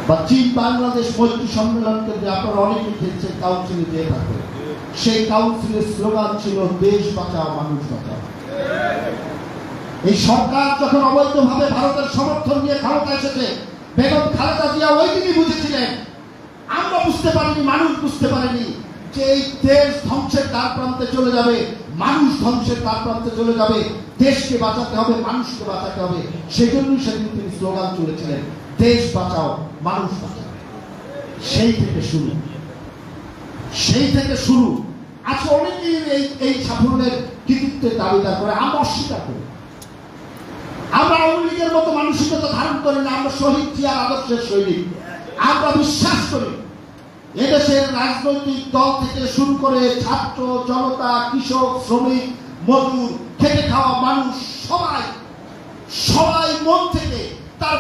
বা চীন বাংলাদেশ মৈত্রী সম্মেলন কেন্দ্রে আপনারা অনেকেই খেলছেন, কাউন্সিলে যেয়ে থাকে। সেই কাউন্সিলের স্লোগান ছিল দেশ বাঁচাও মানুষ বাঁচাও। এই সরকার যখন অবৈধভাবে ভারতের সমর্থন নিয়ে ক্ষমতা এসেছে, বেগম খালেদা জিয়া ওই দিনই বুঝেছিলেন, আমরা বুঝতে পারিনি, মানুষ বুঝতে পারেনি যে এই দেশ ধ্বংসের দ্বার প্রান্তে চলে যাবে, মানুষ ধ্বংসের দ্বার প্রান্তে চলে যাবে। দেশকে বাঁচাতে হবে, মানুষকে বাঁচাতে হবে। সেজন্যই সেদিন তিনি স্লোগান তুলেছিলেন, দেশ বাঁচাও মানুষ বাঁচাও। সেই থেকে শুরু। আজকে অনেকেই এই সাফল্যের কৃতিত্বের দাবিদার করে, আমরা অস্বীকার করি। আমরা আওয়ামী লীগের মতো মানসিকতা ধারণ করি না, আমরা শহীদ জিয়ার আদর্শের সৈনিক। আমরা বিশ্বাস করি এদেশের রাজনৈতিক দল থেকে শুরু করে ছাত্র জনতা, কৃষক, শ্রমিক, মজুর, খেটে খাওয়া মানুষ সবাই মন থেকে তার